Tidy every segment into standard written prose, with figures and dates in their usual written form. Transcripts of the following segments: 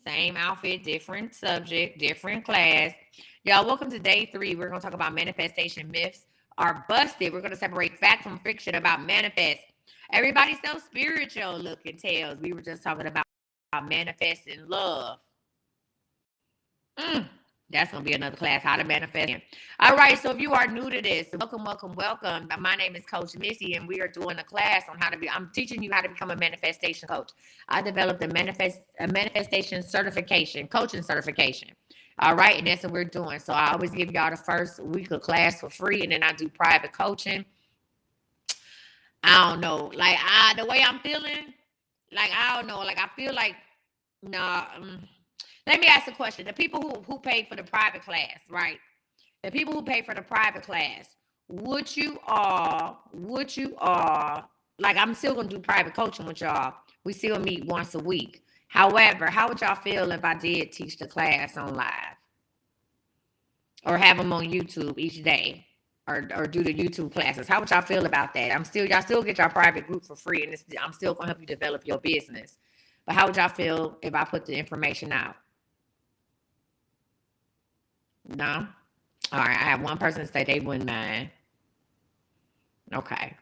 Same outfit, different subject, different class. Y'all, welcome to day 3. We're going to talk about manifestation myths are busted. We're going to separate fact from fiction about manifest. Everybody's so spiritual looking tails. We were just talking about manifesting love. That's going to be another class, how to manifest. All right, so if you are new to this, welcome. My name is Coach Misty, and we are doing a class on I'm teaching you how to become a manifestation coach. I developed a manifestation certification, coaching certification. All right, and that's what we're doing. So I always give y'all the first week of class for free, and then I do private coaching. I don't know, like the way I'm feeling, like I don't know, like I feel like let me ask a question. The people who paid for the private class, right? The people who pay for the private class, would you all, like I'm still going to do private coaching with y'all. We still meet once a week. However, how would y'all feel if I did teach the class on live? Or have them on YouTube each day? Or do the YouTube classes? How would y'all feel about that? Y'all still get your private group for free, and I'm still going to help you develop your business. But how would y'all feel if I put the information out? No? All right, I have one person say they wouldn't mind. Okay.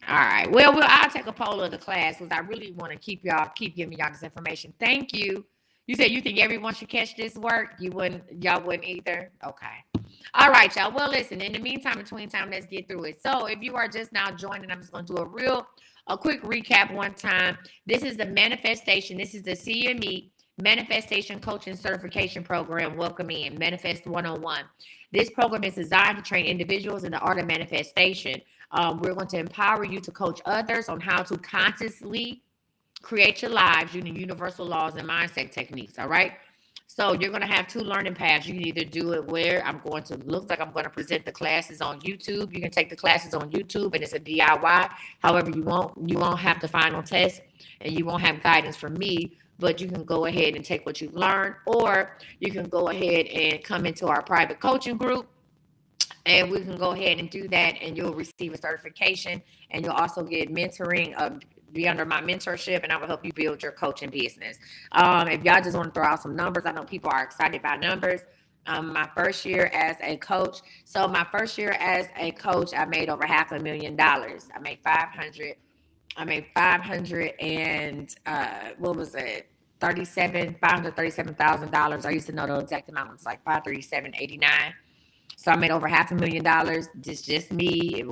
All right. Well, I'll take a poll of the class because I really want to keep giving y'all this information. Thank you. You said you think everyone should catch this work? Y'all wouldn't either? Okay. All right, y'all. Well, listen, in the meantime, between time, let's get through it. So if you are just now joining, I'm just going to do a quick recap one time. This is the manifestation. This is the CME Manifestation Coaching Certification Program. Welcome in. Manifest 101. This program is designed to train individuals in the art of manifestation. We're going to empower you to coach others on how to consciously create your lives using universal laws and mindset techniques. All right. So you're going to have 2 learning paths. You can either do it where looks like I'm going to present the classes on YouTube. You can take the classes on YouTube and it's a DIY. However, you won't have the final test and you won't have guidance from me. But you can go ahead and take what you've learned, or you can go ahead and come into our private coaching group, and we can go ahead and do that, and you'll receive a certification, and you'll also get mentoring, be under my mentorship, and I will help you build your coaching business. If y'all just want to throw out some numbers, I know people are excited about numbers. My first year as a coach, I made over $500,000. I made 500 and what was it? $537,000. I used to know the exact amount. It was like $537.89. So I made over $500,000. Just me. I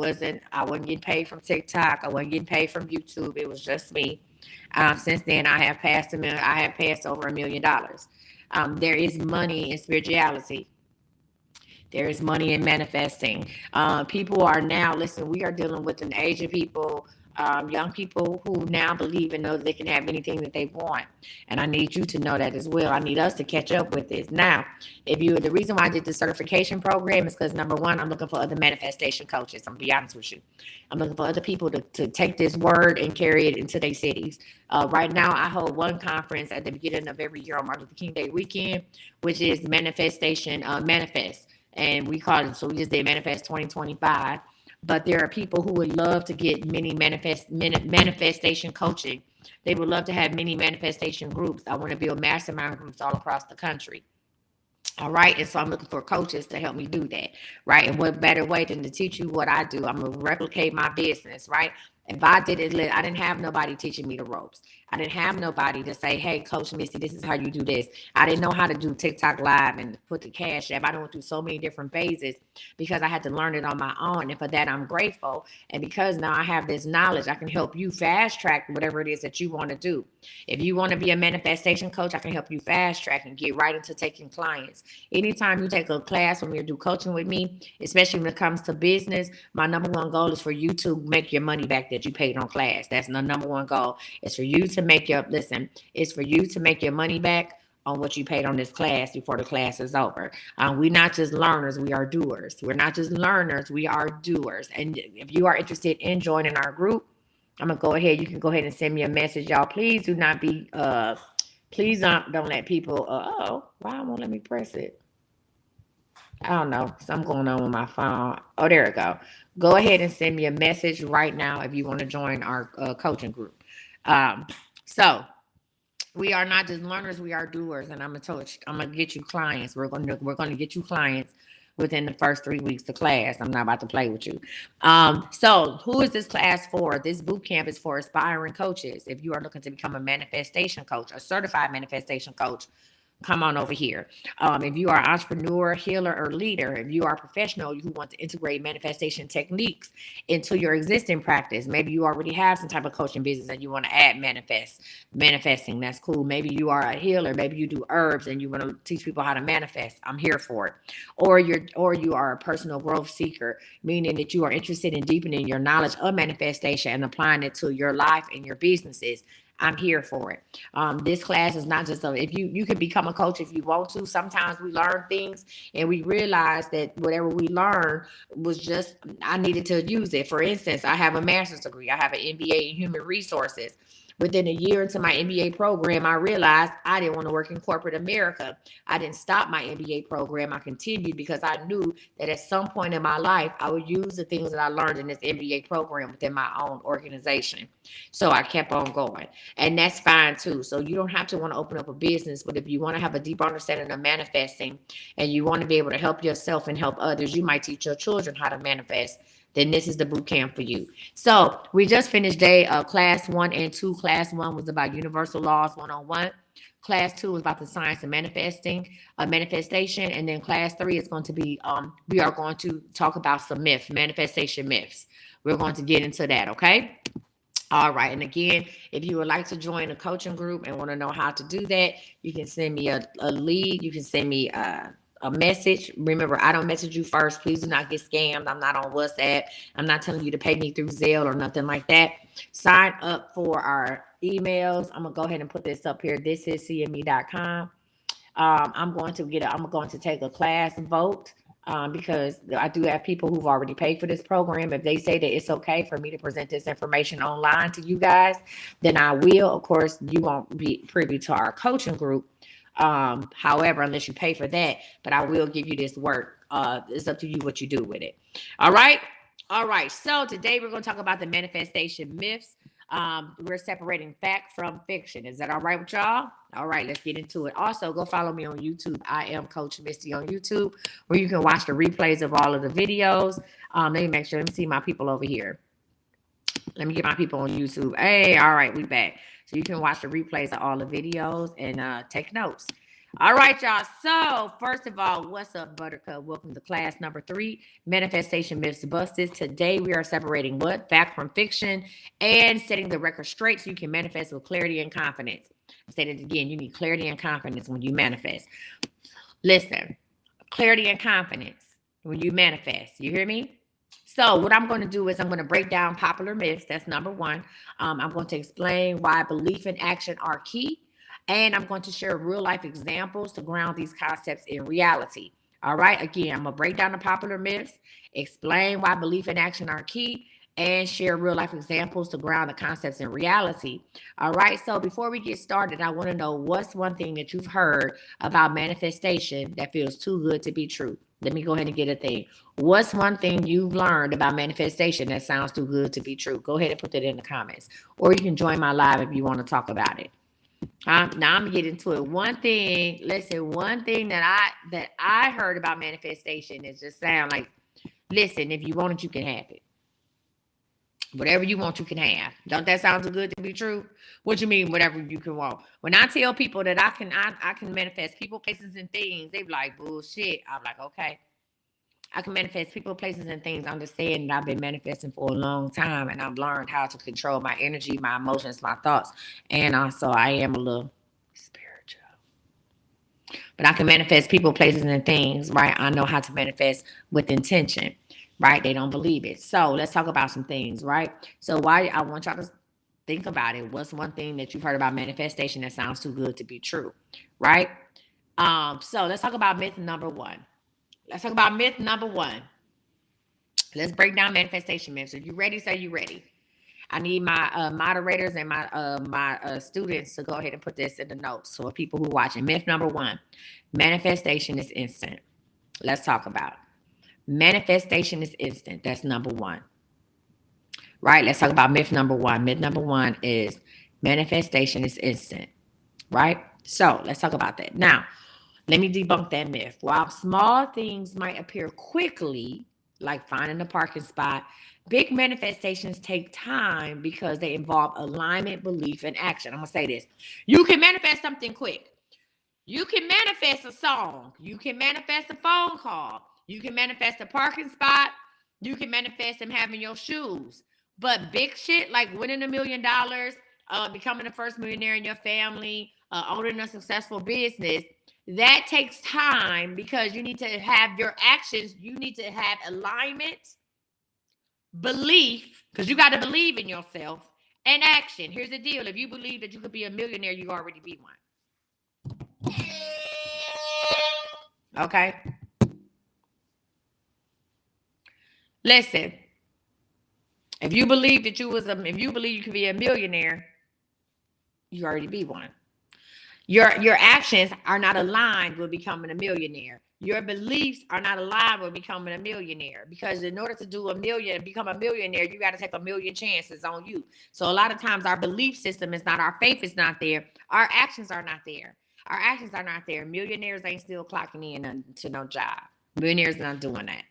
wasn't getting paid from TikTok. I wasn't getting paid from YouTube. It was just me. Since then, I have passed over $1 million. There is money in spirituality. There is money in manifesting. People are now, listen, we are dealing with an age of people, young people who now believe and know that they can have anything that they want. And I need you to know that as well. I need us to catch up with this. Now, the reason why I did the certification program is because, number one, I'm looking for other manifestation coaches. I'm going to be honest with you. I'm looking for other people to take this word and carry it into their cities. Right now, I hold one conference at the beginning of every year on Martin Luther King Day weekend, which is Manifestation Manifest. And we just did Manifest 2025. But there are people who would love to get many manifestation coaching. They would love to have many manifestation groups. I want to build mastermind groups all across the country. All right. And so I'm looking for coaches to help me do that. Right. And what better way than to teach you what I do? I'm going to replicate my business. Right. If I did it, I didn't have nobody teaching me the ropes. I didn't have nobody to say, hey, Coach Misty, this is how you do this. I didn't know how to do TikTok Live and put the cash app. I went through so many different phases because I had to learn it on my own. And for that, I'm grateful. And because now I have this knowledge, I can help you fast track whatever it is that you want to do. If you want to be a manifestation coach, I can help you fast track and get right into taking clients. Anytime you take a class with me or do coaching with me, especially when it comes to business, my number one goal is for you to make your money back that you paid on class. That's the number one goal. It's for you to make your money back on what you paid on this class before the class is over. We're not just learners, we are doers. We're not just learners, we are doers. And if you are interested in joining our group, I'm gonna go ahead. You can go ahead and send me a message, y'all. Please do not be please don't let people why won't let me press it? I don't know. Something going on with my phone. Oh, there we go. Go ahead and send me a message right now if you want to join our coaching group. So We are not just learners, we are doers. And I'm gonna get you clients. We're gonna get you clients within the first 3 weeks of class. I'm not about to play with you. So who is this class for? This boot camp is for aspiring coaches. If you are looking to become a manifestation coach, a certified manifestation coach, come on over here. If you are an entrepreneur, healer, or leader, if you are a professional who wants to integrate manifestation techniques into your existing practice, maybe you already have some type of coaching business and you want to add manifesting. That's cool. Maybe you are a healer, maybe you do herbs and you want to teach people how to manifest. I'm here for it. Or you are a personal growth seeker, meaning that you are interested in deepening your knowledge of manifestation and applying it to your life and your businesses. I'm here for it. This class is not just if you can become a coach if you want to. Sometimes we learn things and we realize that whatever we learn was just I needed to use it. For instance, I have a master's degree. I have an MBA in human resources. Within a year into my MBA program, I realized I didn't want to work in corporate America. I didn't stop my MBA program. I continued because I knew that at some point in my life, I would use the things that I learned in this MBA program within my own organization. So I kept on going. And that's fine too. So you don't have to want to open up a business, but if you want to have a deep understanding of manifesting and you want to be able to help yourself and help others, you might teach your children how to manifest, then this is the boot camp for you. So we just finished day of class 1 and 2. Class 1 was about universal laws 101. Class 2 was about the science of manifestation. And then class 3 is going to be, we are going to talk about some myths, manifestation myths. We're going to get into that, okay? All right. And again, if you would like to join a coaching group and want to know how to do that, you can send me a lead. You can send me a message. Remember, I don't message you first. Please do not get scammed. I'm not on WhatsApp. I'm not telling you to pay me through Zelle or nothing like that. Sign up for our emails. I'm going to go ahead and put this up here. This is cme.com. I'm going to take a class vote. Because I do have people who've already paid for this program. If they say that it's okay for me to present this information online to you guys, then I will. Of course, you won't be privy to our coaching group. However, unless you pay for that, but I will give you this work. It's up to you what you do with it. All right. So today we're going to talk about the manifestation myths. We're separating fact from fiction. Is that all right with y'all? All right, let's get into it. Also, go follow me on YouTube. I am Coach Misty on YouTube, where you can watch the replays of all of the videos. Let me see my people over here. Let me get my people on YouTube. Hey, all right, we back. So you can watch the replays of all the videos and take notes. All right, y'all. So first of all, what's up, Buttercup? Welcome to class number 3, Manifestation Myths Busted. Today we are separating what? Fact from fiction and setting the record straight so you can manifest with clarity and confidence. I said it again. You need clarity and confidence when you manifest. Listen, clarity and confidence when you manifest. You hear me? So what I'm going to do is I'm going to break down popular myths. That's number 1. I'm going to explain why belief and action are key. And I'm going to share real life examples to ground these concepts in reality. All right. Again, I'm going to break down the popular myths, explain why belief and action are key, and share real life examples to ground the concepts in reality. All right. So before we get started, I want to know what's one thing that you've heard about manifestation that feels too good to be true. Let me go ahead and get a thing. What's one thing you've learned about manifestation that sounds too good to be true? Go ahead and put that in the comments. Or you can join my live if you want to talk about it. Now I'm gonna get into it. One thing that I heard about manifestation is just sound like, listen, if you want it, you can have it. Whatever you want, you can have. Don't that sound too good to be true? What you mean, whatever you can want? When I tell people that I can manifest people, places, and things, they be like, bullshit. I'm like, okay. I can manifest people, places, and things. Understand that I've been manifesting for a long time, and I've learned how to control my energy, my emotions, my thoughts, and also I am a little spiritual. But I can manifest people, places, and things, right? I know how to manifest with intention, right? They don't believe it. So let's talk about some things, right? So why I want y'all to think about it. What's one thing that you've heard about manifestation that sounds too good to be true, right? So let's talk about myth number 1. Let's talk about myth number 1. Let's break down manifestation myths. If you ready, say you ready. I need my moderators and my students to go ahead and put this in the notes. So people who are watching, myth number 1, manifestation is instant. Let's talk about it. Manifestation is instant. That's number 1. Right? Let's talk about myth number 1. Myth number 1 is manifestation is instant. right? So let's talk about that. Now, let me debunk that myth. While small things might appear quickly, like finding a parking spot, big manifestations take time because they involve alignment, belief, and action. I'm going to say this. You can manifest something quick. You can manifest a song. You can manifest a phone call. You can manifest a parking spot. You can manifest them having your shoes. But big shit like winning $1 million, becoming the first millionaire in your family, owning a successful business, that takes time because you need to have your actions. You need to have alignment, belief, because you got to believe in yourself, and action. Here's the deal. If you believe that you could be a millionaire, you already be one. Okay? Listen, if you believe that if you believe you can be a millionaire, you already be one. Your actions are not aligned with becoming a millionaire. Your beliefs are not aligned with becoming a millionaire. Because in order to become a millionaire, you got to take a million chances on you. So a lot of times our belief system is not, our faith is not there. Our actions are not there. Our actions are not there. Millionaires ain't still clocking in to no job. Millionaires not doing that.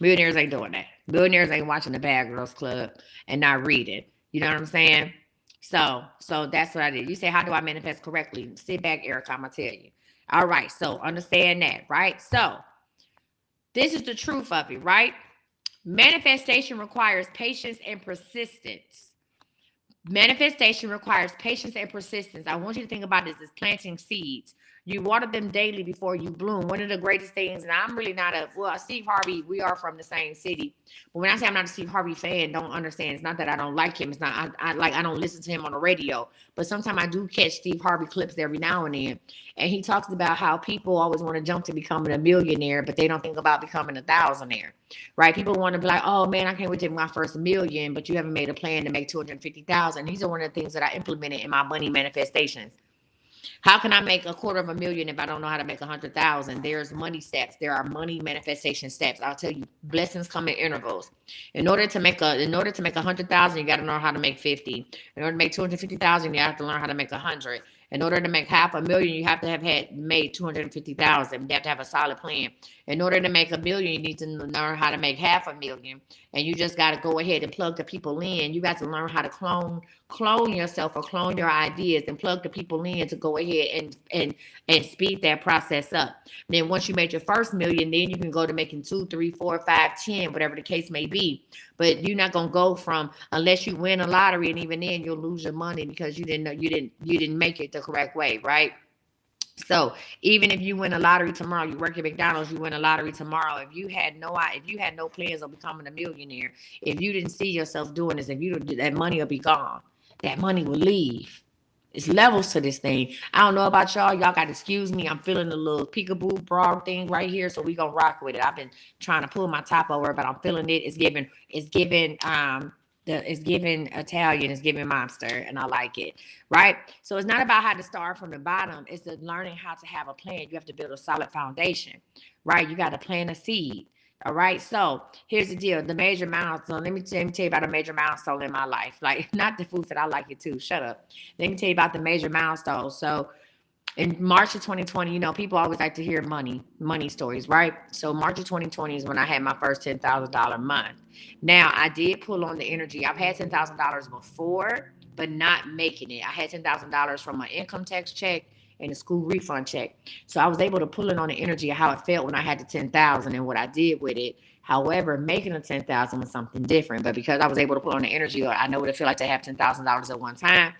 Millionaires ain't doing that. Millionaires ain't watching the Bad Girls Club and not reading. You know what I'm saying? So that's what I did. You say, how do I manifest correctly? Sit back, Erica. I'm gonna tell you. All right. So understand that, right? So this is the truth of it, right? Manifestation requires patience and persistence. Manifestation requires patience and persistence. I want you to think about this as planting seeds. You water them daily before you bloom. One of the greatest things, and I'm really not Steve Harvey, we are from the same city. But when I say I'm not a Steve Harvey fan, don't understand. It's not that I don't like him. It's not, I don't listen to him on the radio. But sometimes I do catch Steve Harvey clips every now and then. And he talks about how people always want to jump to becoming a millionaire, but they don't think about becoming a thousandaire. Right? People want to be like, oh man, I can't wait to get my first million, but you haven't made a plan to make 250,000. These are one of the things that I implemented in my money manifestations. How can I make $250,000 if I don't know how to make 100,000? There's money steps. There are money manifestation steps. I'll tell you, blessings come in intervals. In order to make 100,000, you got to learn how to make 50. In order to make 250,000, you have to learn how to make 100. In order to make $500,000, you have to have made 250,000. You have to have a solid plan. In order to make $1 million, you need to learn how to make $500,000. And you just got to go ahead and plug the people in. You got to learn how to clone yourself or clone your ideas and plug the people in to go ahead and speed that process up. Then once you made your first million, then you can go to making 2, 3, 4, 5, 10, whatever the case may be. But you're not gonna go from, unless you win a lottery, and even then you'll lose your money because you didn't make it the correct way, right? So even if you win a lottery tomorrow, you work at McDonald's, you win a lottery tomorrow. If you had no plans on becoming a millionaire, if you didn't see yourself doing this, that money will be gone. That money will leave. It's levels to this thing. I don't know about y'all. Y'all got to excuse me. I'm feeling a little peekaboo bra thing right here, so we gonna rock with it. I've been trying to pull my top over, but I'm feeling it. It's giving Italian, it's giving monster, and I like it, right? So it's not about how to start from the bottom. It's learning how to have a plan. You have to build a solid foundation, right? You got to plant a seed. All right. So here's the deal. The major milestone. Let me tell you about a major milestone in my life. Like, not the foods that I like it too. Shut up. Let me tell you about the major milestones. So in March of 2020, people always like to hear money stories, right? So March of 2020 is when I had my first $10,000 month. Now, I did pull on the energy. I've had $10,000 before, but not making it. I had $10,000 from my income tax check and a school refund check. So I was able to pull in on the energy of how it felt when I had the 10,000 and what I did with it. However, making a 10,000 was something different. But because I was able to pull on the energy, I know what it felt like to have $10,000 at one time.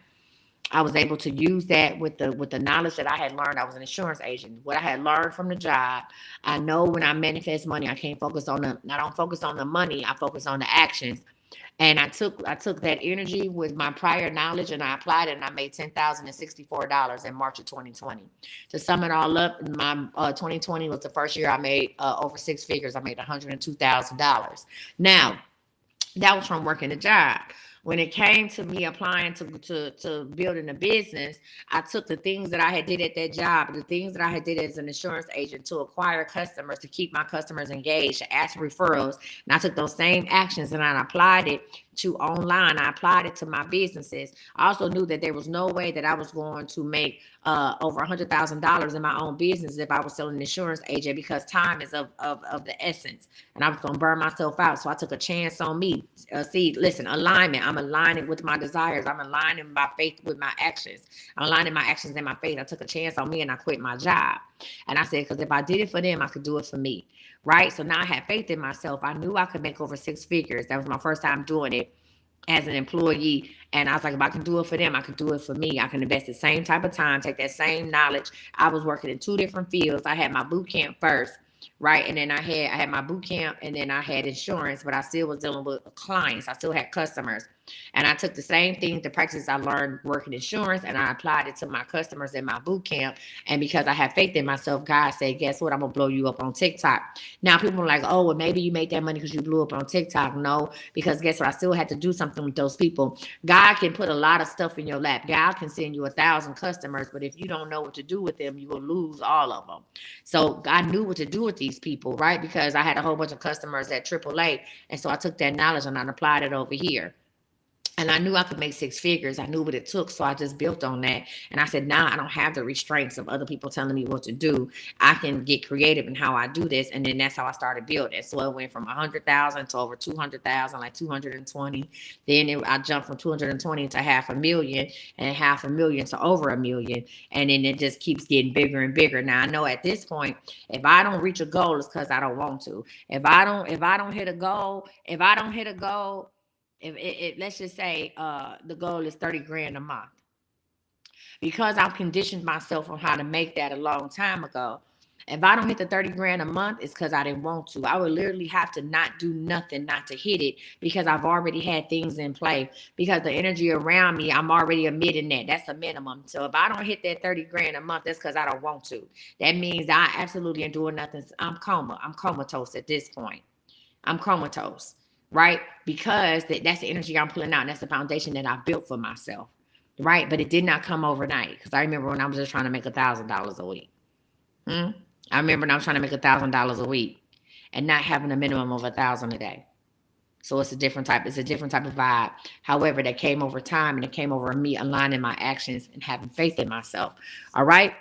I was able to use that with the knowledge that I had learned. I was an insurance agent. What I had learned from the job, I know when I manifest money, I don't focus on the money. I focus on the actions. And I took that energy with my prior knowledge and I applied it, and I made $10,064 in March of 2020. To sum it all up, my 2020 was the first year I made over six figures. I made $102,000. Now, that was from working a job. When it came to me applying to building a business, I took the things that I had did at that job, the things that I had did as an insurance agent to acquire customers, to keep my customers engaged, to ask for referrals. And I took those same actions and I applied it to online. I applied it to my businesses. I also knew that there was no way that I was going to make over $100,000 in my own business if I was selling insurance agent, because time is of the essence, and I was going to burn myself out. So I took a chance on me. See, listen, alignment. I'm aligning with my desires. I'm aligning my faith with my actions. I'm aligning my actions and my faith. I took a chance on me and I quit my job. And I said, because if I did it for them, I could do it for me. Right? So now I had faith in myself. I knew I could make over 6 figures. That was my first time doing it as an employee. And I was like, if I can do it for them, I can do it for me. I can invest the same type of time, take that same knowledge. I was working in 2 different fields. I had my boot camp first, right? And then I had my boot camp, and then I had insurance, but I still was dealing with clients. I still had customers. And I took the same thing, the practice I learned working insurance, and I applied it to my customers in my boot camp. And because I have faith in myself, God said, guess what? I'm going to blow you up on TikTok. Now, people are like, oh, well, maybe you made that money because you blew up on TikTok. No, because guess what? I still had to do something with those people. God can put a lot of stuff in your lap. God can send you 1,000 customers, but if you don't know what to do with them, you will lose all of them. So I knew what to do with these people, right? Because I had a whole bunch of customers at AAA. And so I took that knowledge and I applied it over here. And I knew I could make 6 figures. I knew what it took. So I just built on that. And I said, now I don't have the restraints of other people telling me what to do. I can get creative in how I do this. And then that's how I started building. So it went from 100,000 to over 200,000, like 220. Then I jumped from 220 to 500,000, and 500,000 to over 1 million. And then it just keeps getting bigger and bigger. Now I know at this point, if I don't reach a goal, it's because I don't want to. If I don't hit a goal, if let's just say the goal is 30 grand a month, because I've conditioned myself on how to make that a long time ago. If I don't hit the 30 grand a month, it's because I didn't want to. I would literally have to not do nothing not to hit it, because I've already had things in play. Because the energy around me, I'm already emitting that. That's a minimum. So if I don't hit that 30 grand a month, that's because I don't want to. That means I absolutely ain't doing nothing. I'm comatose at this point. I'm comatose. Right? Because that's the energy I'm pulling out. And that's the foundation that I built for myself. Right? But it did not come overnight. Because I remember when I was just trying to make $1,000 a week. I remember when I was trying to make $1,000 a week and not having a minimum of 1,000 a day. So it's a different type of vibe. However, that came over time, and it came over me aligning my actions and having faith in myself. All right.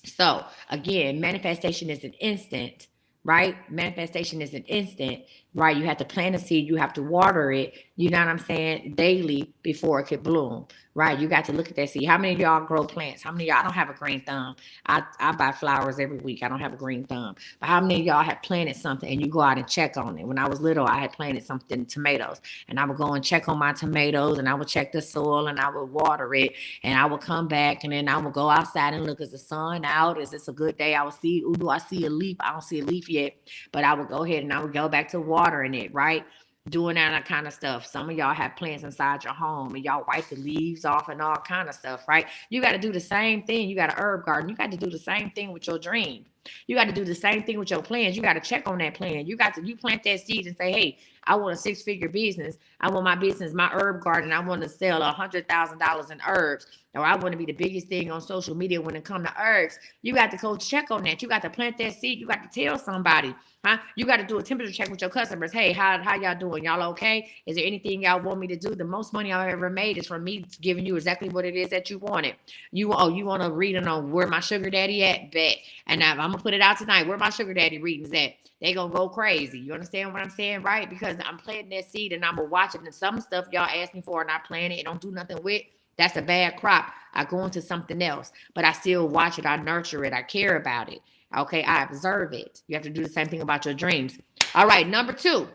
So again, manifestation is an instant. Right? Manifestation is an instant, right? You have to plant a seed, you have to water it, you know what I'm saying, daily before it could bloom, right? You got to look at that seed. How many of y'all grow plants? How many of y'all, I don't have a green thumb. I buy flowers every week. I don't have a green thumb. But how many of y'all have planted something and you go out and check on it? When I was little, I had planted something, tomatoes, and I would go and check on my tomatoes, and I would check the soil, and I would water it, and I would come back, and then I would go outside and look, is the sun out? Is this a good day? I would see, do I see a leaf? I don't see a leaf yet, but I would go ahead and I would go back to watering it, right? Doing that kind of stuff. Some of y'all have plants inside your home and y'all wipe the leaves off and all kind of stuff, right? You got to do the same thing. You got an herb garden. You got to do the same thing with your dream. You got to do the same thing with your plans. You got to check on that plan. You plant that seed and say, hey, I want a 6-figure business. I want my business, my herb garden. I want to sell $100,000 in herbs, or I want to be the biggest thing on social media when it comes to herbs. You got to go check on that. You got to plant that seed. You got to tell somebody, huh? You got to do a temperature check with your customers. Hey, how y'all doing? Y'all okay? Is there anything y'all want me to do? The most money I've ever made is from me giving you exactly what it is that you wanted. You want to read on where my sugar daddy at? Bet. And I'm going to put it out tonight. Where my sugar daddy readings at? They going to go crazy. You understand what I'm saying, right? Because I'm planting that seed and I'm going to watch it. And some stuff y'all ask me for and I plant it and don't do nothing with, that's a bad crop. I go into something else. But I still watch it. I nurture it. I care about it. Okay, I observe it. You have to do the same thing about your dreams. All right, number 2.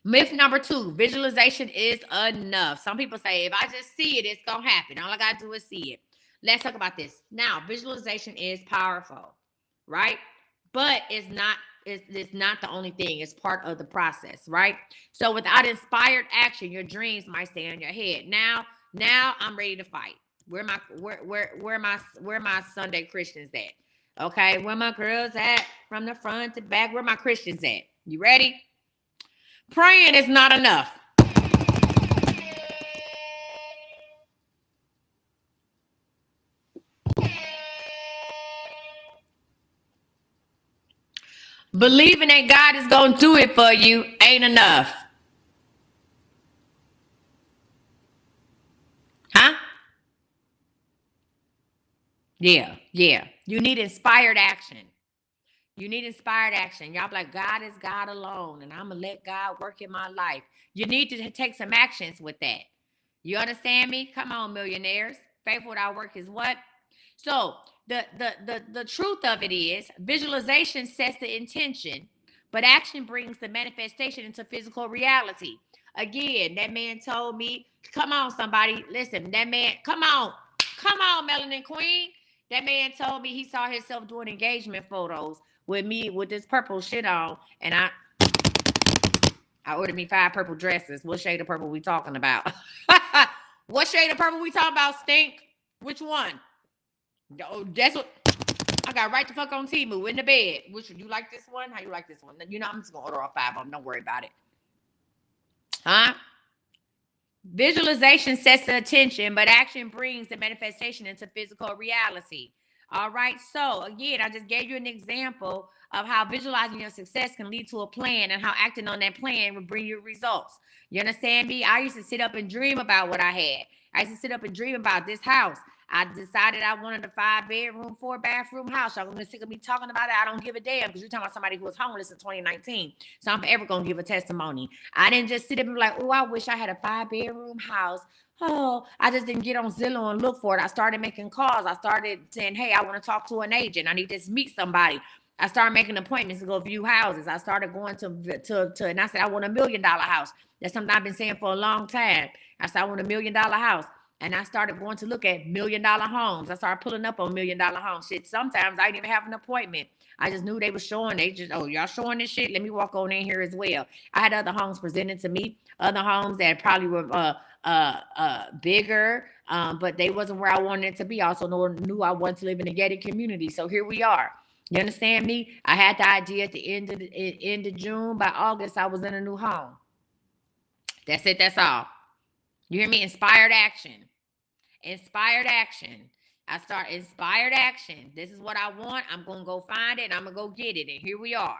Myth number 2, visualization is enough. Some people say, if I just see it, it's going to happen. All I got to do is see it. Let's talk about this. Now, visualization is powerful, right? But it's not the only thing. It's part of the process, right? So without inspired action, your dreams might stay in your head. Now I'm ready to fight. Where my Sunday Christians at? Okay, where my girls at? From the front to back, where my Christians at? You ready? Praying is not enough. Believing that God is going to do it for you ain't enough. Yeah, yeah. You need inspired action. You need inspired action. Y'all be like, God is God alone, and I'm going to let God work in my life. You need to take some actions with that. You understand me? Come on, millionaires. Faith without work is what? So the truth of it is visualization sets the intention, but action brings the manifestation into physical reality. Again, that man told me, come on, somebody. Listen, that man, come on, Melanin Queen. That man told me he saw himself doing engagement photos with me with this purple shit on, and I ordered me 5 purple dresses. What shade of purple we talking about? What shade of purple we talking about, Stink? Which one? Oh, that's what I got right the fuck on Temu in the bed. Which you like this one? How you like this one? You know, I'm just gonna order all 5 of them. Don't worry about it. Huh? Visualization sets the attention, but action brings the manifestation into physical reality. All right. So again, I just gave you an example of how visualizing your success can lead to a plan and how acting on that plan will bring you results. You understand me? I used to sit up and dream about what I had. I used to sit up and dream about this house. I decided I wanted a 5-bedroom, 4-bathroom house. Y'all gonna sick of me talking about it. I don't give a damn because you're talking about somebody who was homeless in 2019. So I'm ever gonna give a testimony. I didn't just sit up and be like, oh, I wish I had a 5-bedroom house. Oh, I just didn't get on Zillow and look for it. I started making calls. I started saying, hey, I want to talk to an agent. I need to meet somebody. I started making appointments to go view houses. I started going and I said, I want $1 million house. That's something I've been saying for a long time. I said, I want $1 million house. And I started going to look at $1 million homes. I started pulling up on $1 million homes. Shit, sometimes I didn't even have an appointment. I just knew they were showing. They just, oh, y'all showing this shit? Let me walk on in here as well. I had other homes presented to me, other homes that probably were bigger, but they wasn't where I wanted it to be. I also knew I wanted to live in a gated community. So here we are. You understand me? I had the idea at the end of June. By August, I was in a new home. That's it. That's all. You hear me? Inspired action. Inspired action. I start inspired action. This is what I want. I'm going to go find it and I'm going to go get it. And here we are.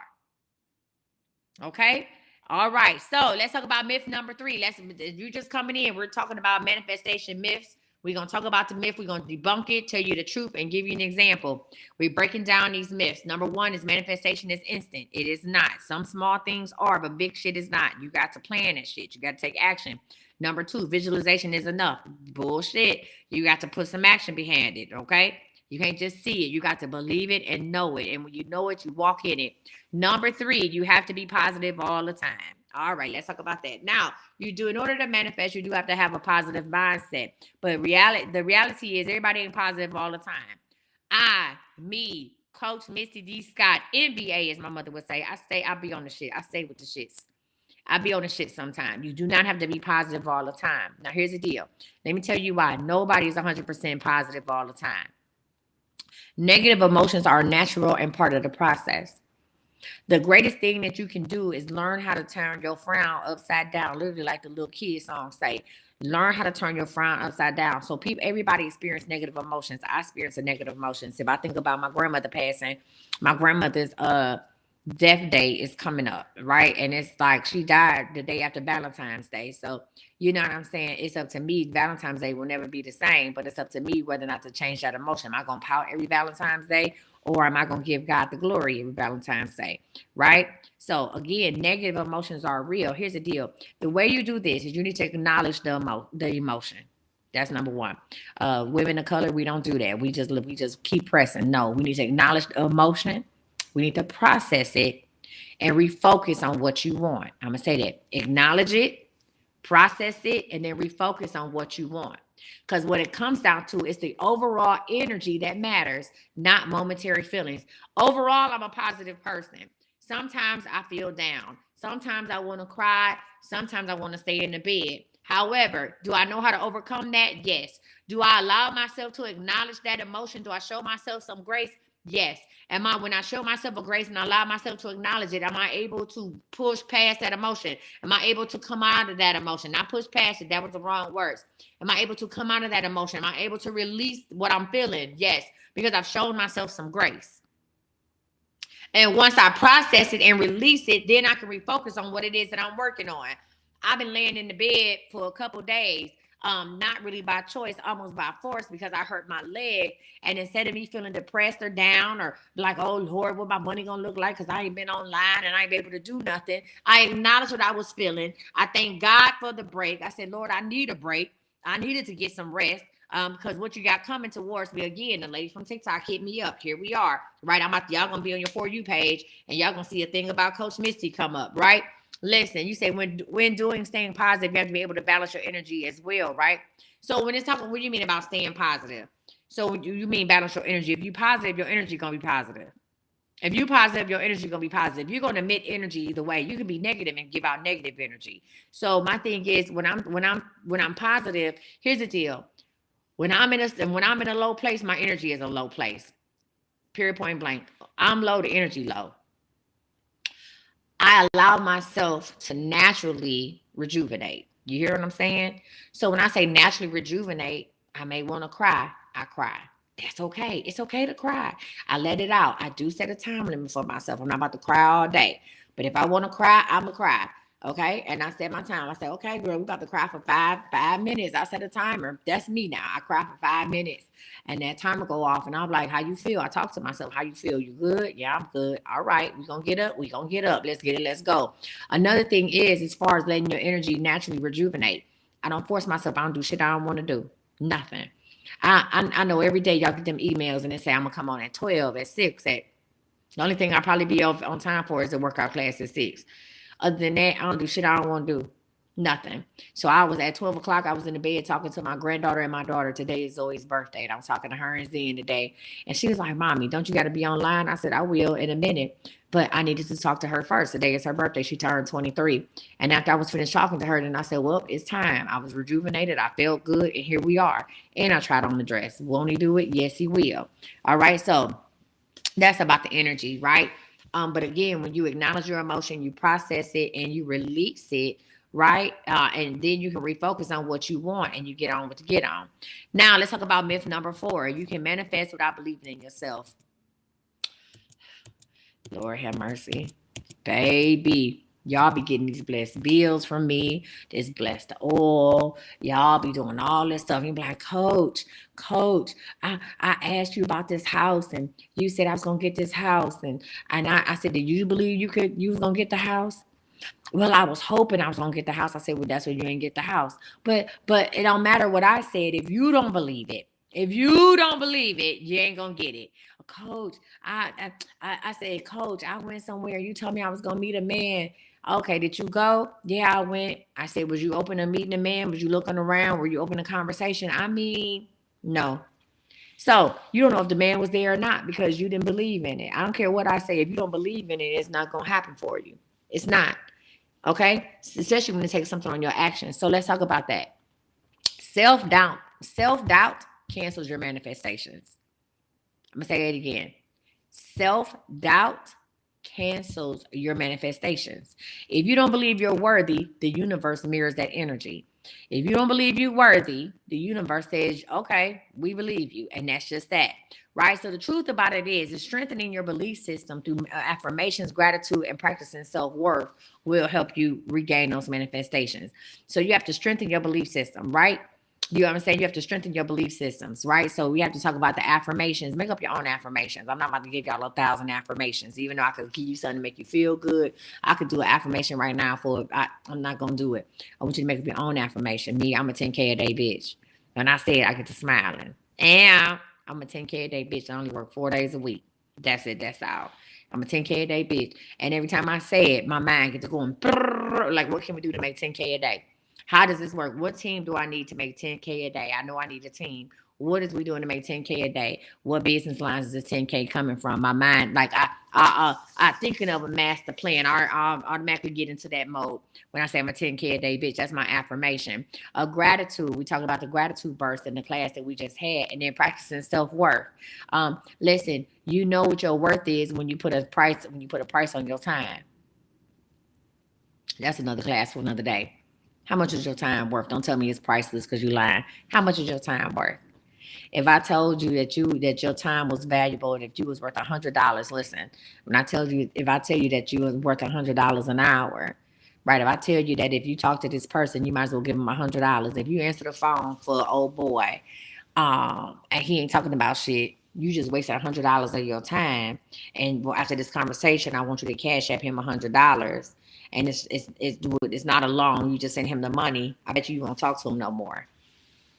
Okay. All right. So let's talk about myth number 3. You just coming in. We're talking about manifestation myths. We're going to talk about the myth. We're going to debunk it, tell you the truth, and give you an example. We're breaking down these myths. Number 1 is manifestation is instant. It is not. Some small things are, but big shit is not. You got to plan that shit. You got to take action. Number 2, visualization is enough. Bullshit. You got to put some action behind it, okay? You can't just see it. You got to believe it and know it. And when you know it, you walk in it. Number 3, you have to be positive all the time. All right, let's talk about that. Now, in order to manifest, you do have to have a positive mindset. But the reality is everybody ain't positive all the time. Me, Coach Misty D. Scott, NBA, as my mother would say. I be on the shit. I stay with the shits. I be on the shit sometimes. You do not have to be positive all the time. Now, here's the deal. Let me tell you why. Nobody is 100% positive all the time. Negative emotions are natural and part of the process. The greatest thing that you can do is learn how to turn your frown upside down, literally like the little kid song say. Learn how to turn your frown upside down. So everybody experience negative emotions. I experience a negative emotions. If I think about my grandmother passing, my grandmother's death day is coming up, right? And it's like she died the day after Valentine's Day. So you know what I'm saying? It's up to me. Valentine's Day will never be the same, but it's up to me whether or not to change that emotion. Am I going to pout every Valentine's Day? Or am I going to give God the glory every Valentine's Day? Right? So again, negative emotions are real. Here's the deal. The way you do this is you need to acknowledge the emotion. That's number 1. Women of color, we don't do that. We just keep pressing. No, we need to acknowledge the emotion. We need to process it and refocus on what you want. I'm going to say that. Acknowledge it, process it, and then refocus on what you want. Because what it comes down to is the overall energy that matters, not momentary feelings. Overall, I'm a positive person. Sometimes I feel down. Sometimes I want to cry. Sometimes I want to stay in the bed. However, do I know how to overcome that? Yes. Do I allow myself to acknowledge that emotion? Do I show myself some grace? Yes. When I show myself a grace and I allow myself to acknowledge it, am I able to push past that emotion? Am I able to come out of that emotion? Not push past it. That was the wrong words. Am I able to come out of that emotion? Am I able to release what I'm feeling? Yes, because I've shown myself some grace. And once I process it and release it, then I can refocus on what it is that I'm working on. I've been laying in the bed for a couple days. not really by choice, almost by force, because I hurt my leg. And instead of me feeling depressed or down or like, oh Lord, what my money gonna look like? Because I ain't been online and I ain't been able to do nothing. I acknowledged what I was feeling. I thank God for the break. I said, Lord, I need a break. I needed to get some rest. Because what you got coming towards me again, the lady from TikTok hit me up. Here we are, right? Y'all gonna be on your For You page, and y'all gonna see a thing about Coach Misty come up, right? Listen, you say when doing staying positive, you have to be able to balance your energy as well, right? So when it's talking, what do you mean about staying positive? So you mean balance your energy? If you positive, your energy gonna be positive. If you positive, your energy gonna be positive. You're gonna emit energy either way. You can be negative and give out negative energy. So my thing is when I'm positive, here's the deal. When I'm in a low place, my energy is a low place. Period, point blank. I'm low, the energy low. I allow myself to naturally rejuvenate. You hear what I'm saying? So when I say naturally rejuvenate, I may want to cry. I cry. That's okay. It's okay to cry. I let it out. I do set a time limit for myself. I'm not about to cry all day. But if I want to cry, I'm going to cry. Okay. And I set my time. I said, okay, girl, we about to cry for five minutes. I set a timer. That's me now. I cry for 5 minutes. And that timer go off. And I'm like, how you feel? I talk to myself. How you feel? You good? Yeah, I'm good. All right. We're going to get up. We're going to get up. Let's get it. Let's go. Another thing is, as far as letting your energy naturally rejuvenate, I don't force myself. I don't do shit I don't want to do. Nothing. I know every day y'all get them emails and they say I'm gonna come on at 12, at 6, at the only thing I'll probably be on time for is the workout class at 6. Other than that, I don't do shit I don't want to do. Nothing. So I was at 12 o'clock. I was in the bed talking to my granddaughter and my daughter. Today is Zoe's birthday. And I was talking to her and Zen today. And she was like, Mommy, don't you got to be online? I said, I will in a minute. But I needed to talk to her first. Today is her birthday. She turned 23. And after I was finished talking to her, then I said, well, it's time. I was rejuvenated. I felt good. And here we are. And I tried on the dress. Won't he do it? Yes, he will. All right. So that's about the energy, right? But again, when you acknowledge your emotion, you process it and you release it, right? And then you can refocus on what you want and you get on what to get on. Now, let's talk about myth number 4. You can manifest without believing in yourself. Lord have mercy. Baby, y'all be getting these blessed bills from me, this blessed oil. Y'all be doing all this stuff. You be like, Coach, I asked you about this house and you said I was gonna get this house. And I said, did you believe you was gonna get the house? Well, I was hoping I was gonna get the house. I said, well, that's why you ain't get the house. But it don't matter what I said if you don't believe it. If you don't believe it, you ain't gonna get it. Coach, I said, Coach, I went somewhere. You told me I was gonna meet a man. Okay, did you go? Yeah, I went. I said, was you open to meeting a man? Was you looking around? Were you open to conversation? I mean, no. So you don't know if the man was there or not because you didn't believe in it. I don't care what I say. If you don't believe in it, it's not gonna happen for you. It's not. Okay? Especially when it takes something on your actions. So let's talk about that. Self-doubt. Self-doubt cancels your manifestations. I'm going to say it again. Self-doubt cancels your manifestations. If you don't believe you're worthy, the universe mirrors that energy. If you don't believe you're worthy, the universe says, okay, we believe you. And that's just that. Right? So the truth about it is strengthening your belief system through affirmations, gratitude, and practicing self-worth will help you regain those manifestations. So you have to strengthen your belief system, right? You know what I'm saying? You have to strengthen your belief systems, right? So we have to talk about the affirmations. Make up your own affirmations. I'm not about to give y'all 1,000 affirmations, even though I could give you something to make you feel good. I could do an affirmation right now I'm not going to do it. I want you to make up your own affirmation. Me, I'm a 10K a day bitch. And I said, I get to smiling. And I'm a 10K a day bitch. I only work 4 days a week. That's it. That's all. I'm a 10K a day bitch. And every time I say it, my mind gets going, like, what can we do to make 10K a day? How does this work? What team do I need to make 10K a day? I know I need a team. What is we doing to make 10K a day? What business lines is this 10K coming from? My mind, like I thinking of a master plan. I automatically get into that mode when I say I'm a 10K a day bitch. That's my affirmation. Gratitude. We talked about the gratitude burst in the class that we just had, and then practicing self-worth. Listen, you know what your worth is when you put a price on your time. That's another class for another day. How much is your time worth? Don't tell me it's priceless because you lying. How much is your time worth? If I told you that your time was valuable and if you was worth $100, listen. If I tell you that you was worth $100 an hour, Right. If I tell you that if you talk to this person, you might as well give them $100. If you answer the phone for an old boy, and he ain't talking about shit, you just wasted $100 of your time. And after this conversation, I want you to cash app him $100. And it's not a loan. You just send him the money. I bet you won't talk to him no more.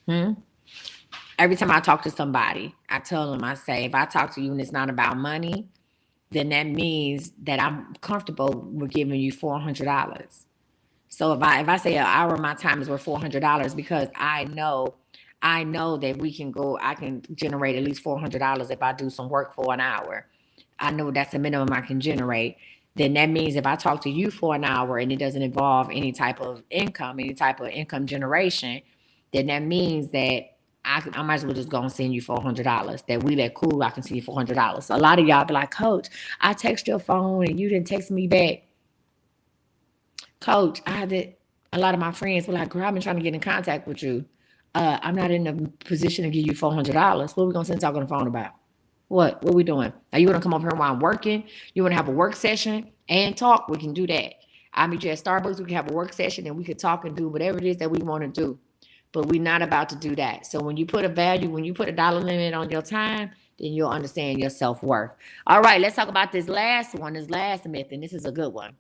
Hmm? Every time I talk to somebody, I tell them, I say, if I talk to you and it's not about money, then that means that I'm comfortable with giving you $400. So if I say an hour of my time is worth $400 because I know that I can generate at least $400 if I do some work for an hour. I know that's the minimum I can generate. Then that means if I talk to you for an hour and it doesn't involve any type of income generation, then that means that I might as well just go and send you $400. That we let cool, I can send you $400. So a lot of y'all be like, Coach, I text your phone and you didn't text me back. Coach, a lot of my friends were like, girl, I've been trying to get in contact with you. I'm not in a position to give you $400. What are we gonna sit talk on the phone about? What? What we doing? Are you gonna come up here while I'm working? You wanna have a work session and talk? We can do that. I meet you at Starbucks. We can have a work session and we can talk and do whatever it is that we want to do. But we're not about to do that. So when you put a dollar limit on your time, then you'll understand your self worth. All right, let's talk about this last one, this last myth, and this is a good one.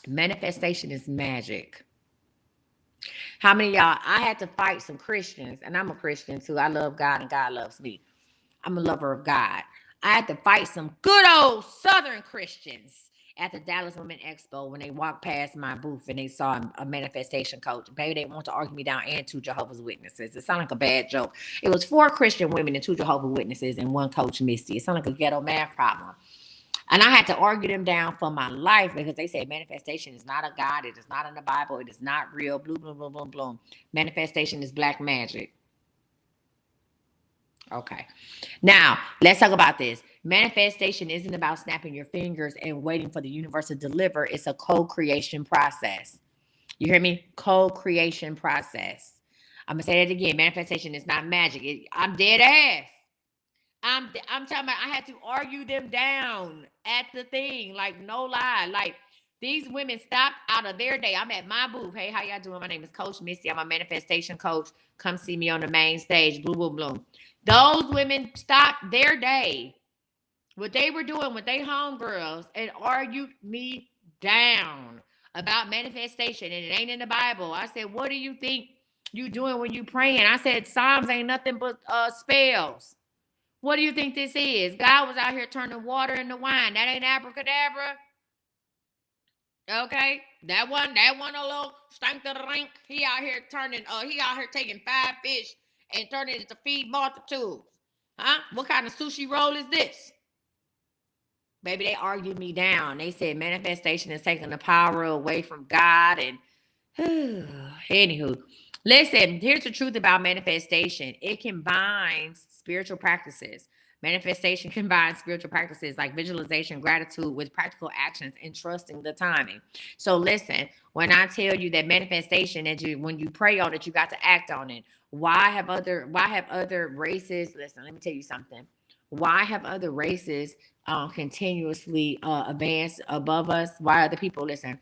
Manifestation is magic. How many of y'all? I had to fight some Christians, and I'm a Christian too. I love God, and God loves me. I'm a lover of God. I had to fight some good old Southern Christians at the Dallas Women Expo when they walked past my booth and they saw a manifestation coach. Baby, they want to argue me down and two Jehovah's Witnesses. It sounded like a bad joke. It was 4 Christian women and 2 Jehovah's Witnesses and 1 coach, Misty. It sounded like a ghetto math problem. And I had to argue them down for my life because they said manifestation is not a God. It is not in the Bible. It is not real. Blue, blue, blue, blue, blue. Manifestation is black magic. Okay. Now, let's talk about this. Manifestation isn't about snapping your fingers and waiting for the universe to deliver. It's a co-creation process. You hear me? Co-creation process. I'm going to say that again. Manifestation is not magic. I'm dead ass. I'm talking about I had to argue them down at the thing. Like, no lie. Like, these women stopped out of their day. I'm at my booth. Hey, how y'all doing? My name is Coach Misty. I'm a manifestation coach. Come see me on the main stage. Blue, blue, blue. Those women stopped their day, what they were doing with their homegirls, and argued me down about manifestation. And it ain't in the Bible. I said, what do you think you doing when you praying? I said, Psalms ain't nothing but spells. What do you think this is? God was out here turning water into wine. That ain't abracadabra. Okay. That one a little stank to the rink. He out here taking 5 fish and turning it to feed multitudes. Huh? What kind of sushi roll is this? Baby, they argued me down. They said manifestation is taking the power away from God. And anywho, listen, here's the truth about manifestation. It combines spiritual practices. Manifestation combines spiritual practices like visualization, gratitude with practical actions and trusting the timing. So listen, when I tell you that manifestation, when you pray on it, you got to act on it. Why have other races? Listen, let me tell you something. Why have other races continuously advanced above us? Why other people listen?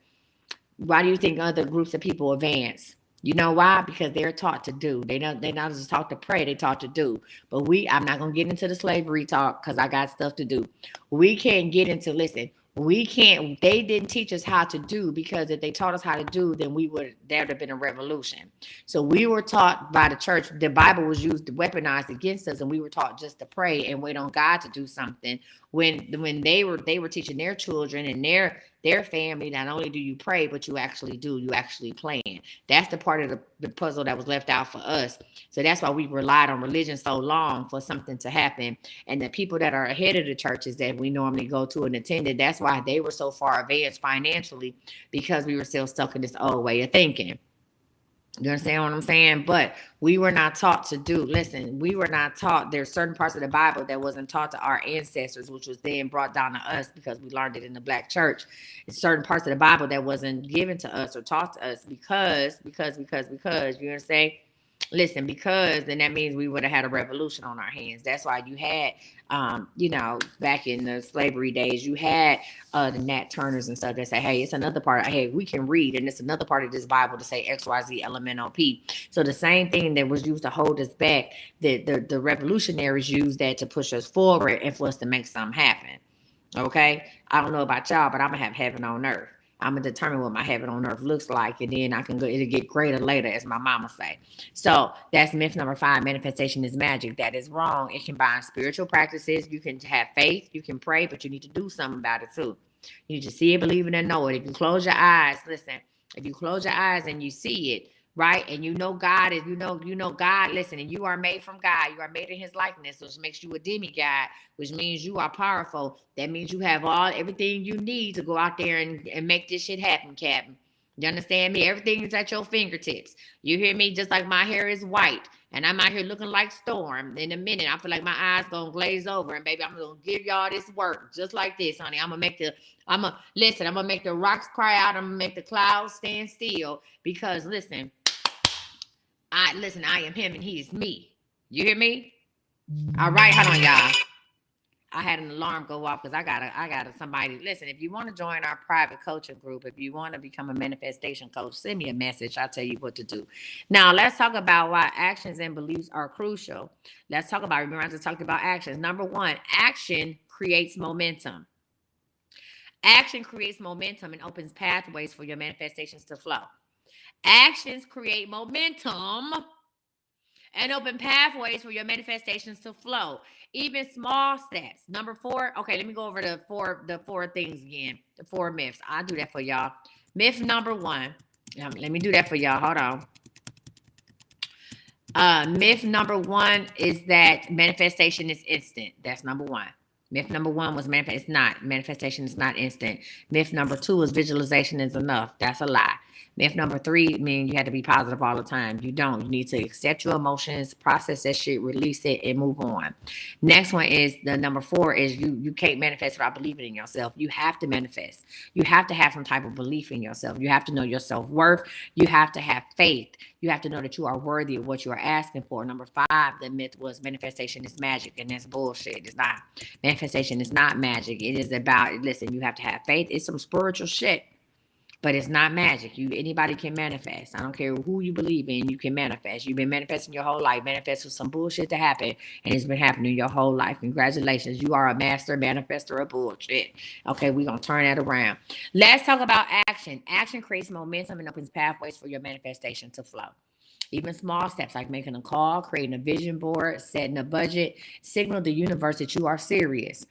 Why do you think other groups of people advance? You know why? Because they're taught to do. They're not just taught to pray, they taught to do. But I'm not gonna get into the slavery talk because I got stuff to do. We can't get into they didn't teach us how to do, because if they taught us how to do, then there would have been a revolution. So we were taught by the church, the Bible was used to weaponize against us, and we were taught just to pray and wait on God to do something. When they were teaching their children and their family, not only do you pray, but you actually plan. That's the part of the puzzle that was left out for us. So that's why we relied on religion so long for something to happen. And the people that are ahead of the churches that we normally go to and attended, that's why they were so far advanced financially, because we were still stuck in this old way of thinking. You understand what I'm saying? But we were not taught to do. Listen, we were not taught. There's certain parts of the Bible that wasn't taught to our ancestors, which was then brought down to us because we learned it in the black church. It's certain parts of the Bible that wasn't given to us or taught to us because, you understand? Listen, because then that means we would have had a revolution on our hands. That's why you had, back in the slavery days, you had the Nat Turners and stuff that say, hey, it's another part. Hey, we can read, and it's another part of this Bible to say XYZ LMNOP. So the same thing that was used to hold us back, the revolutionaries used that to push us forward and for us to make something happen. Okay, I don't know about y'all, but I'm gonna have heaven on earth. I'm gonna determine what my heaven on earth looks like, and then I can go. It'll get greater later, as my mama say. So that's myth number 5. Manifestation is magic. That is wrong. It combines spiritual practices. You can have faith. You can pray, but you need to do something about it too. You just see it, believe it, and know it. If you close your eyes, listen. If you close your eyes and you see it, right, and you know God is, God. Listen, and you are made from God. You are made in His likeness, which makes you a demigod, which means you are powerful. That means you have everything you need to go out there and make this shit happen, Captain. You understand me? Everything is at your fingertips. You hear me? Just like my hair is white and I'm out here looking like Storm. In a minute, I feel like my eyes gonna glaze over, and baby, I'm gonna give y'all this work just like this, honey. I'm gonna make the rocks cry out. I'm gonna make the clouds stand still because listen, I am Him and He is me. You hear me? All right, hold on, y'all. I had an alarm go off because I got somebody. Listen, if you want to join our private coaching group, if you want to become a manifestation coach, send me a message. I'll tell you what to do. Now, let's talk about why actions and beliefs are crucial. Let's talk about, remember I just talked about actions. Number 1, action creates momentum. Action creates momentum and opens pathways for your manifestations to flow. Actions create momentum and open pathways for your manifestations to flow. Even small steps. Number 4. Okay, let me go over the four things again. The 4 myths. I'll do that for y'all. Myth number 1. Let me do that for y'all. Hold on. Myth number 1 is that manifestation is instant. That's number 1. Myth number 1 was it's not. Manifestation is not instant. Myth number 2 is visualization is enough. That's a lie. Myth number 3 means you have to be positive all the time. You don't. You need to accept your emotions, process that shit, release it, and move on. Next one is the number 4 is you can't manifest without believing in yourself. You have to manifest. You have to have some type of belief in yourself. You have to know your self-worth. You have to have faith. You have to know that you are worthy of what you are asking for. Number 5, the myth was manifestation is magic, and that's bullshit. It's not. Manifestation is not magic. It is about, listen, you have to have faith. It's some spiritual shit. But it's not magic. Anybody can manifest. I don't care who you believe in, you can manifest. You've been manifesting your whole life. Manifest for some bullshit to happen, and it's been happening your whole life. Congratulations. You are a master manifester of bullshit. Okay, we're going to turn that around. Let's talk about action. Action creates momentum and opens pathways for your manifestation to flow. Even small steps like making a call, creating a vision board, setting a budget, signal the universe that you are serious.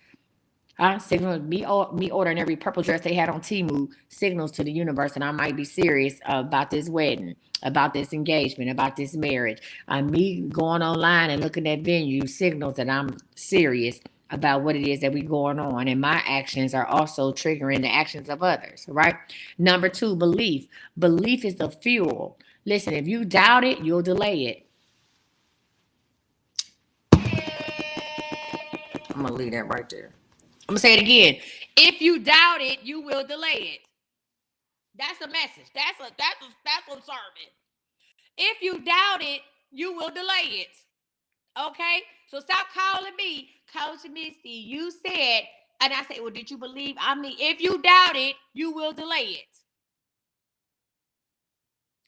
Signal me ordering every purple dress they had on Temu signals to the universe, and I might be serious about this wedding, about this engagement, about this marriage. Me going online and looking at venues signals that I'm serious about what it is that we going on, and my actions are also triggering the actions of others. Right? Number 2, belief. Belief is the fuel. Listen, if you doubt it, you'll delay it. I'm gonna leave that right there. I'm gonna say it again. If you doubt it, you will delay it. That's a message. That's a sermon. If you doubt it, you will delay it. Okay? So stop calling me, Coach Misty. You said, and I said, well, did you believe? If you doubt it, you will delay it.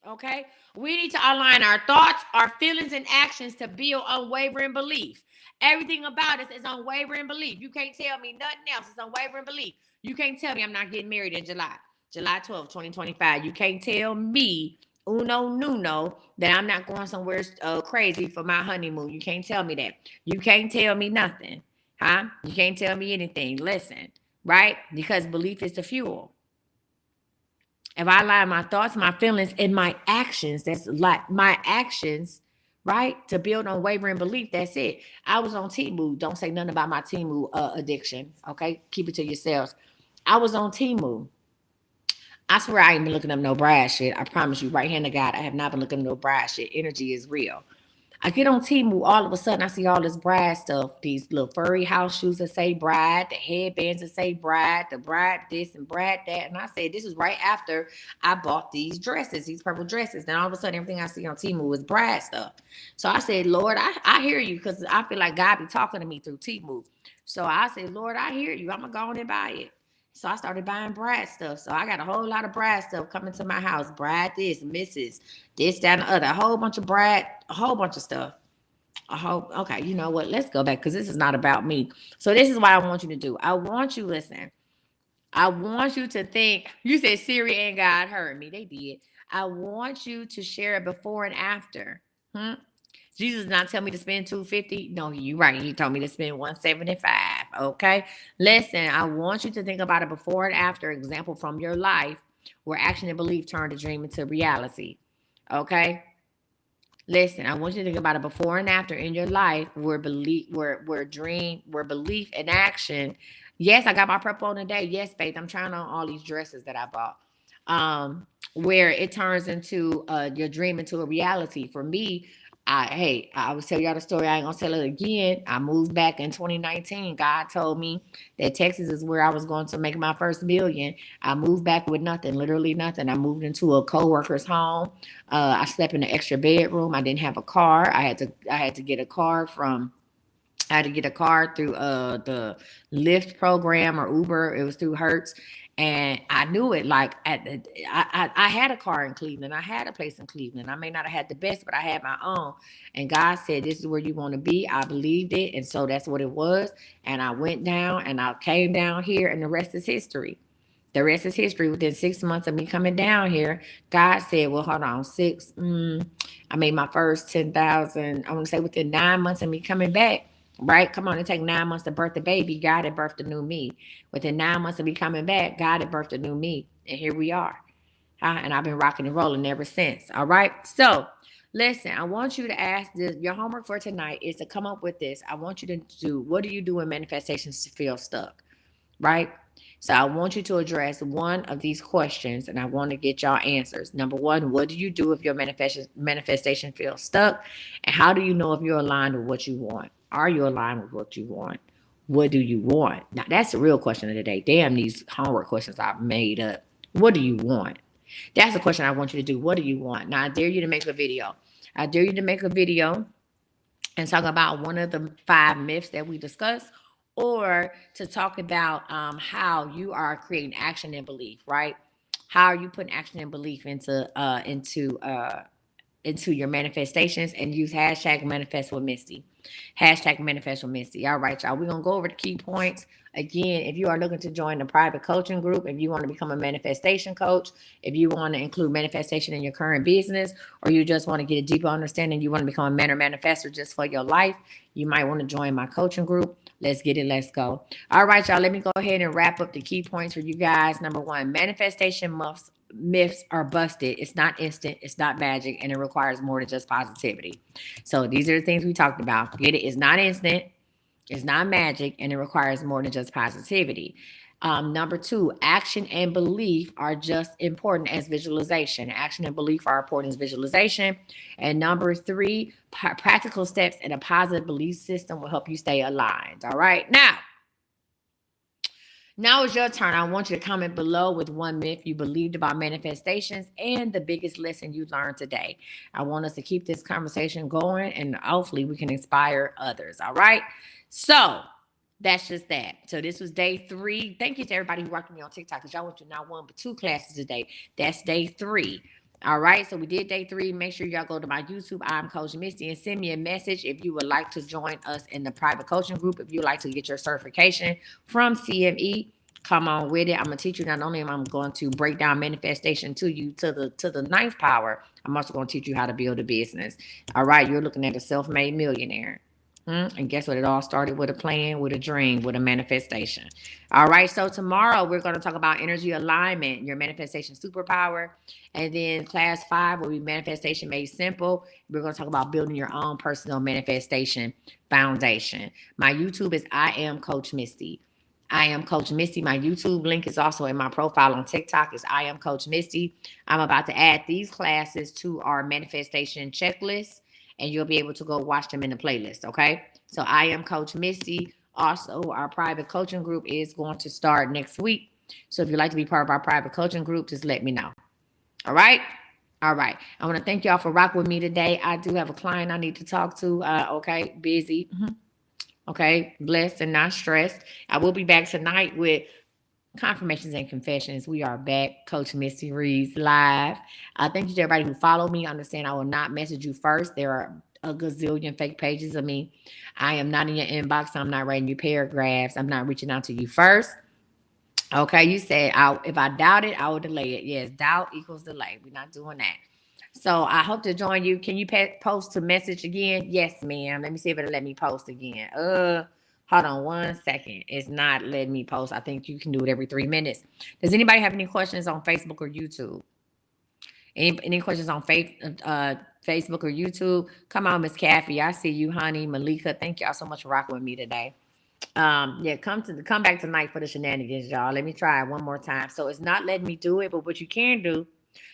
Okay? We need to align our thoughts, our feelings, and actions to build unwavering belief. Everything about us is unwavering belief. You can't tell me nothing else. It's unwavering belief. You can't tell me I'm not getting married in July 12th, 2025. You can't tell me, uno nuno, that I'm not going somewhere crazy for my honeymoon. You can't tell me that. You can't tell me nothing. Huh? You can't tell me anything. Listen, right? Because belief is the fuel. If I align my thoughts, my feelings, and my actions, that's like my actions, right? To build unwavering belief, that's it. I was on Temu. Don't say nothing about my Temu addiction, okay? Keep it to yourselves. I was on Temu. I swear I ain't been looking up no bride shit. I promise you, right hand to God, I have not been looking up no bride shit. Energy is real. I get on Temu, all of a sudden I see all this bride stuff. These little furry house shoes that say bride, the headbands that say bride, the bride this and bride that. And I said, this is right after I bought these dresses, these purple dresses. Then all of a sudden everything I see on Temu is bride stuff. So I said, Lord, I hear you, because I feel like God be talking to me through Temu. So I said, Lord, I hear you. I'm going to go on and buy it. So I started buying bride stuff. So I got a whole lot of bride stuff coming to my house. Bride this, Mrs. This, that, and the other. A whole bunch of bride, a whole bunch of stuff. Okay, you know what? Let's go back, because this is not about me. So this is what I want you to do. I want you, listen, I want you to think, you said Siri and God heard me. They did. I want you to share it before and after. Jesus did not tell me to spend 250. No, you right. He told me to spend 175. Okay. Listen, I want you to think about a before and after example from your life where action and belief turned a dream into reality. Okay. Listen, I want you to think about a before and after in your life where belief, where belief and action. Yes, I got my prep on today. Yes, Faith, I'm trying on all these dresses that I bought. Where it turns into your dream into a reality. For me, I will tell y'all the story. I ain't gonna tell it again. I moved back in 2019. God told me that Texas is where I was going to make my first million. I moved back with nothing, literally nothing. I moved into a co-worker's home. I slept in an extra bedroom. I didn't have a car. I had to get a car from I had to get a car through the Lyft program or Uber. It was through Hertz. And I knew it. Like I had a car in Cleveland. I had a place in Cleveland. I may not have had the best, but I had my own. And God said, "This is where you want to be." I believed it, and so that's what it was. And I went down, and I came down here, and the rest is history. The rest is history. Within 6 months of me coming down here, God said, "Well, hold on, six. I made my first 10,000. I want to say within 9 months of me coming back." Right? Come on, it take 9 months to birth a baby. God had birthed a new me. Within 9 months of me coming back, God had birthed a new me. And here we are. And I've been rocking and rolling ever since. All right. So listen, I want you to ask this. Your homework for tonight is to come up with this. I want you to do, what do you do in manifestations to feel stuck? Right? So I want you to address one of these questions, and I want to get y'all answers. Number one, what do you do if your manifestation feels stuck? And how do you know if you're aligned with what you want? Are you aligned with what you want? What do you want? Now, that's the real question of the day. Damn, these homework questions I've made up. What do you want? That's the question I want you to do. What do you want? Now, I dare you to make a video. I dare you to make a video and talk about one of the 5 myths that we discussed, or to talk about how you are creating action and belief, right? How are you putting action and belief into your manifestations, and use hashtag manifest with Misty. Hashtag manifest with Misty. All right, y'all. We're going to go over the key points. Again, if you are looking to join the private coaching group, if you want to become a manifestation coach, if you want to include manifestation in your current business, or you just want to get a deeper understanding, you want to become a manifestor just for your life, you might want to join my coaching group. Let's get it. Let's go. All right, y'all. Let me go ahead and wrap up the key points for you guys. Number one, manifestation myths are busted. It's not instant. It's not magic. And it requires more than just positivity. So these are the things we talked about. Get it? It's not instant. It's not magic. And it requires more than just positivity. Number two, action and belief are just important as visualization. Action and belief are important as visualization. And number three, practical steps and a positive belief system will help you stay aligned. All right. Now it's your turn. I want you to comment below with one myth you believed about manifestations and the biggest lesson you learned today. I want us to keep this conversation going, and hopefully we can inspire others. All right. So that's just that. So this was day 3. Thank you to everybody who worked with me on TikTok, because y'all went to not 1 but 2 classes today. That's day 3. All right, so we did day 3. Make sure y'all go to my YouTube, I'm Coach Misty, and send me a message if you would like to join us in the private coaching group. If you'd like to get your certification from CME, come on with it. I'm gonna teach you. Not only am I going to break down manifestation to you to the ninth power, I'm also going to teach you how to build a business. All right, you're looking at a self-made millionaire. And guess what? It all started with a plan, with a dream, with a manifestation. All right. So tomorrow we're going to talk about energy alignment, your manifestation superpower. And then class 5 will be manifestation made simple. We're going to talk about building your own personal manifestation foundation. My YouTube is I Am Coach Misty. I Am Coach Misty. My YouTube link is also in my profile on TikTok. Is I Am Coach Misty. I'm about to add these classes to our manifestation checklist. and you'll be able to go watch them in the playlist. Okay. So I am Coach Misty. Also, our private coaching group is going to start next week. So if you'd like to be part of our private coaching group, just let me know. All right. All right. I want to thank y'all for rocking with me today. I do have a client I need to talk to. Okay. Busy. Okay. Blessed and not stressed. I will be back tonight with confirmations and confessions. We are back. Coach Misty Reads live. Thank you to everybody who followed me. Understand I will not message you first. There are a gazillion fake pages of me. I am not in your inbox. I'm not writing you paragraphs. I'm not reaching out to you first. Okay, you said if I doubt it, I will delay it. Yes, doubt equals delay. We're not doing that. So I hope to join you. Can you post to message again? Yes, ma'am. Let me see if it'll let me post again. Hold on 1 second. It's not letting me post. I think you can do it every 3 minutes. Does anybody have any questions on Facebook or YouTube? Any questions on Facebook or YouTube? Come on, Miss Kathy. I see you, honey. Malika, thank y'all so much for rocking with me today. Yeah, come back tonight for the shenanigans, y'all. Let me try it one more time. So it's not letting me do it, but what you can do,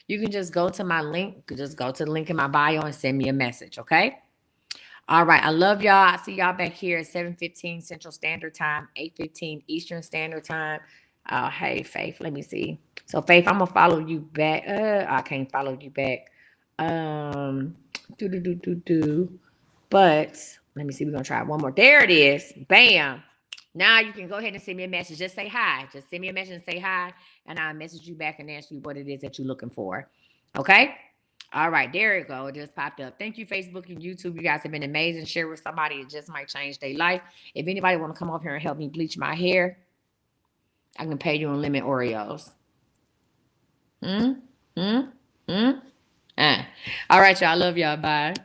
you can just go to my link. Just go to the link in my bio and send me a message, okay? All right, I love y'all. I see y'all back here at 7:15 Central Standard Time, 8:15 Eastern Standard Time. Hey, Faith, let me see. So, Faith, I'm gonna follow you back. I can't follow you back. But let me see. We're gonna try one more. There it is. Bam. Now you can go ahead and send me a message. Just say hi. Just send me a message and say hi, and I'll message you back and ask you what it is that you're looking for. Okay. All right, there you go. It just popped up. Thank you, Facebook and YouTube. You guys have been amazing. Share with somebody. It just might change their life. If anybody want to come up here and help me bleach my hair, I can pay you unlimited Oreos. All right, y'all. I love y'all. Bye.